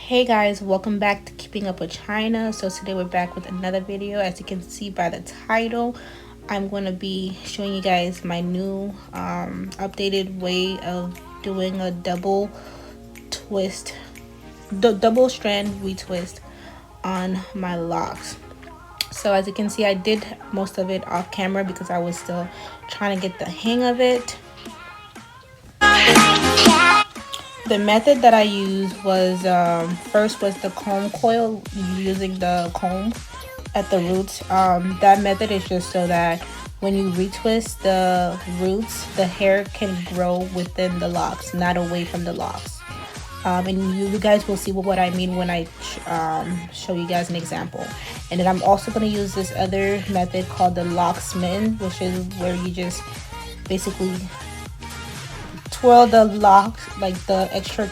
Hey guys, welcome back to Keeping Up with China. So today we're back with another video. As you can see by the title, I'm going to be showing you guys my new updated way of doing a double twist, the double strand retwist on my locks. So as you can see, I did most of it off camera because I was still trying to get the hang of it. The method that I used was first was the comb coil, using the comb at the roots. That method is just so that when you retwist the roots, the hair can grow within the locks, not away from the locks. And you guys will see what I mean when I show you guys an example. And then I'm also going to use this other method called the locksmiting, which is where you just basically twirl the locks, like the extra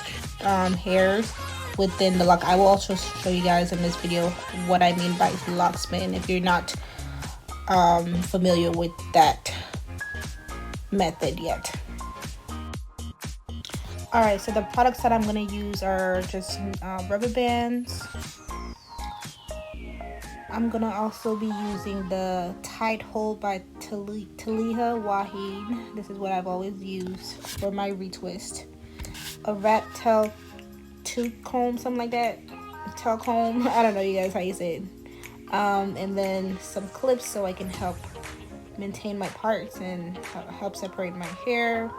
hairs within the lock. I will also show you guys in this video what I mean by locksmithing if you're not familiar with that method yet. Alright, so the products that I'm going to use are just rubber bands. I'm going to also be using the Tight Hold by Taliha Wahid. This is what I've always used for my retwist. A rat tail tooth comb, something like that. Tail comb. I don't know, you guys, how you say it. And then some clips so I can help maintain my parts and help separate my hair.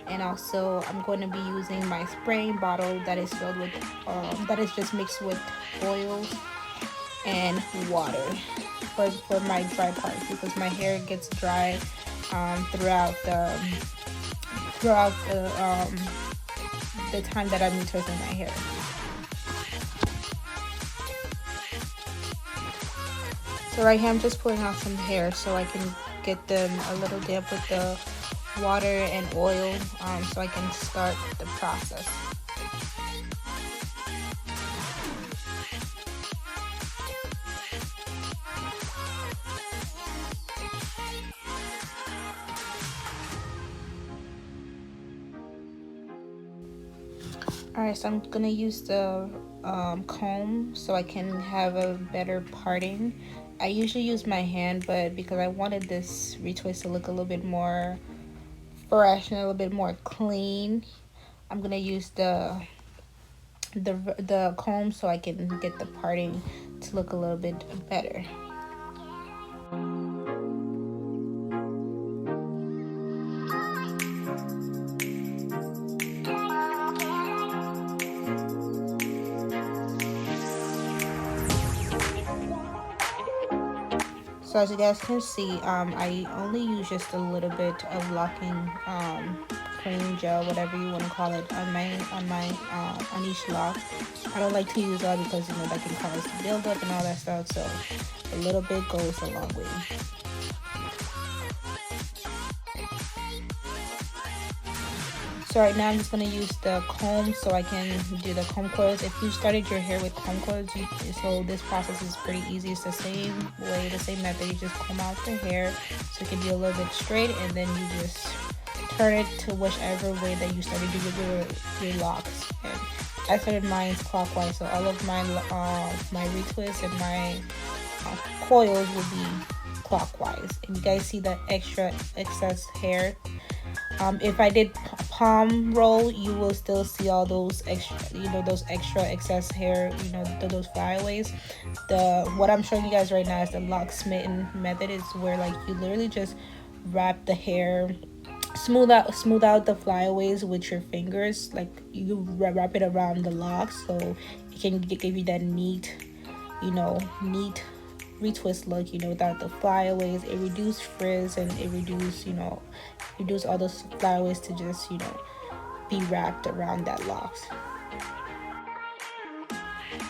And also I'm going to be using my spraying bottle that is filled with that is just mixed with oils and water for my dry parts, because my hair gets dry throughout the time that I'm retwisting my hair. So right here I'm just pulling out some hair so I can get them a little damp with the water and oil, so I can start the process. Alright, so I'm gonna use the comb so I can have a better parting. I usually use my hand, but because I wanted this retwist to look a little bit more fresh and a little bit more clean, I'm gonna use the comb so I can get the parting to look a little bit better. So as you guys can see, I only use just a little bit of locking cream gel, whatever you want to call it, on each lock. I don't like to use all because that can cause buildup and all that stuff. So a little bit goes a long way. So right now I'm just going to use the comb so I can do the comb coils. If you started your hair with comb coils, so this process is pretty easy. It's the same way, the same method. You just comb out the hair so it can be a little bit straight, and then you just turn it to whichever way that you started doing your locks. And I started mine clockwise, so all of my retwists and my coils will be clockwise. And you guys see the excess hair. If I did palm roll, you will still see all those extra, those extra excess hair, those flyaways. What I'm showing you guys right now is the locksmithing method. Is where like you literally just wrap the hair, smooth out the flyaways with your fingers. Like you wrap it around the locks so it can give you that neat retwist look, without the flyaways. It reduces frizz and it reduce all those flyaways to just be wrapped around that locks.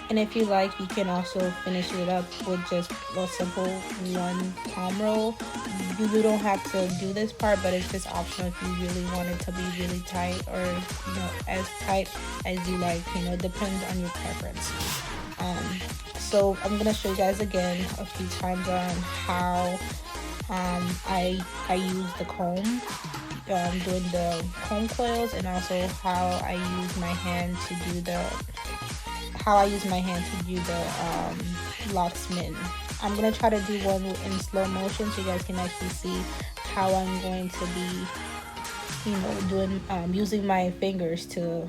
And if you like, you can also finish it up with just a simple one palm roll. You don't have to do this part, but it's just optional if you really want it to be really tight, or as tight as you like. Depends on your preference. So I'm gonna show you guys again a few times on how I use the comb, doing the comb coils, and also how I use my hand to do how I use my hand to do the locksmith. I'm gonna try to do one in slow motion so you guys can actually see how I'm going to be, doing using my fingers to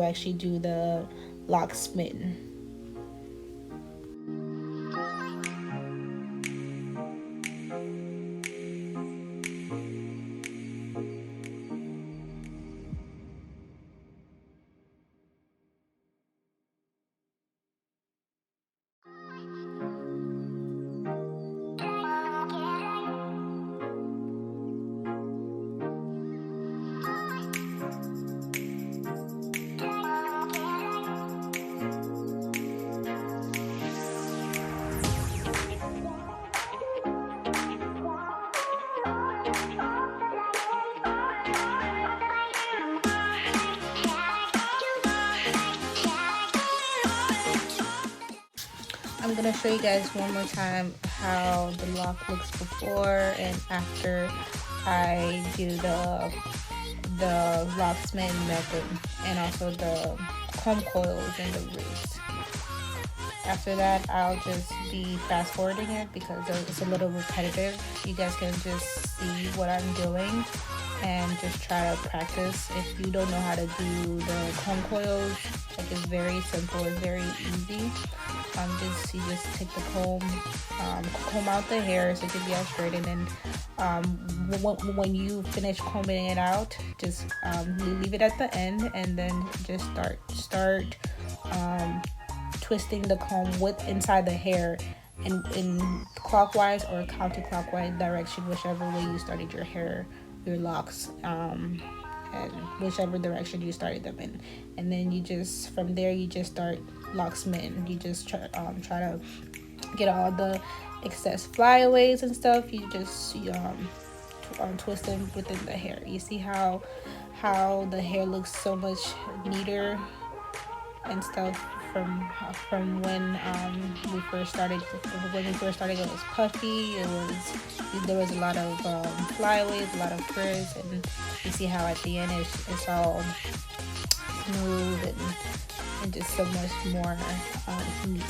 actually do the locksmith. I'm gonna show you guys one more time how the lock looks before and after I do the locksmith method, and also the comb coils and the roots. After that, I'll just be fast forwarding it because it's a little repetitive. You guys can just see what I'm doing and just try to practice. If you don't know how to do the comb coils, like, it's very simple, it's very easy. You just take the comb out the hair so it can be all straight, and then when you finish combing it out, just leave it at the end, and then just start twisting the comb inside the hair in clockwise or counterclockwise direction, whichever way you started your locks, and whichever direction you started them in. And then you just, from there, you just start locksmithing. You just try to get all the excess flyaways and stuff. You just twist them within the hair. You see how the hair looks so much neater and stuff from when we first started. When we first started, it was puffy. There was a lot of flyaways, a lot of frizz, and you see how at the end it's all smooth and just so much more neat.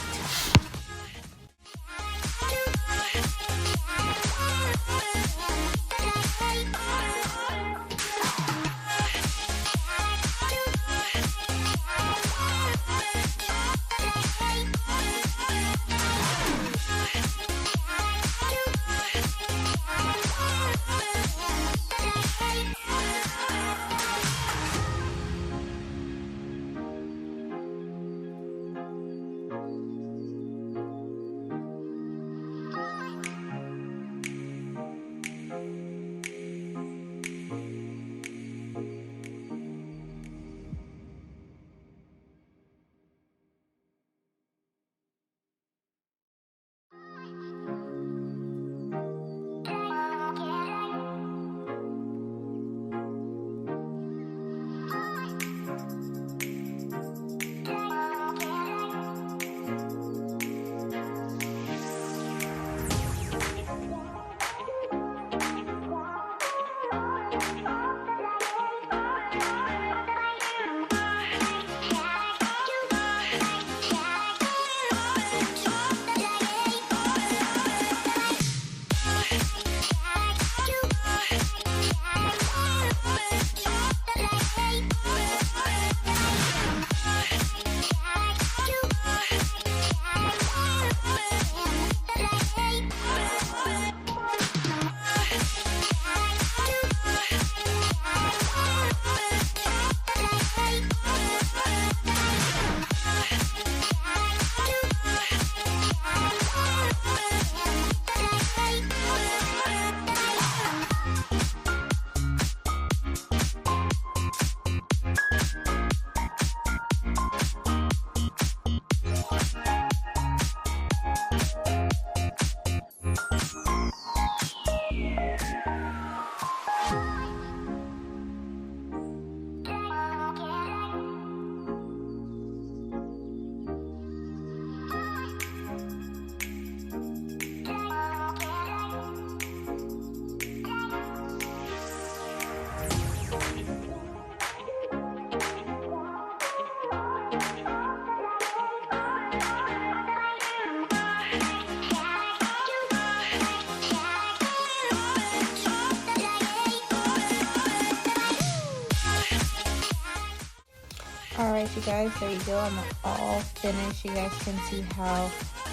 Alright, you guys, there you go. I'm all finished. You guys can see how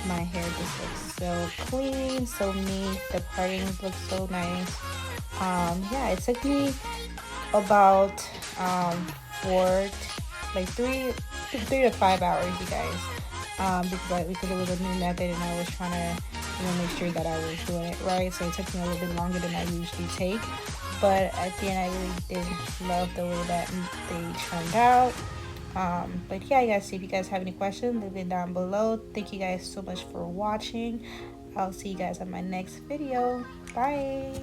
my hair just looks so clean, so neat. The partings look so nice. Yeah, it took me about 3 to 5 hours, you guys. Because it was a new method and I was trying to make sure that I was doing it right. So it took me a little bit longer than I usually take. But at the end, I really did love the way that they turned out. But yeah, you guys, see if you guys have any questions, leave it down below. Thank you guys so much for watching. I'll see you guys on my next video. Bye.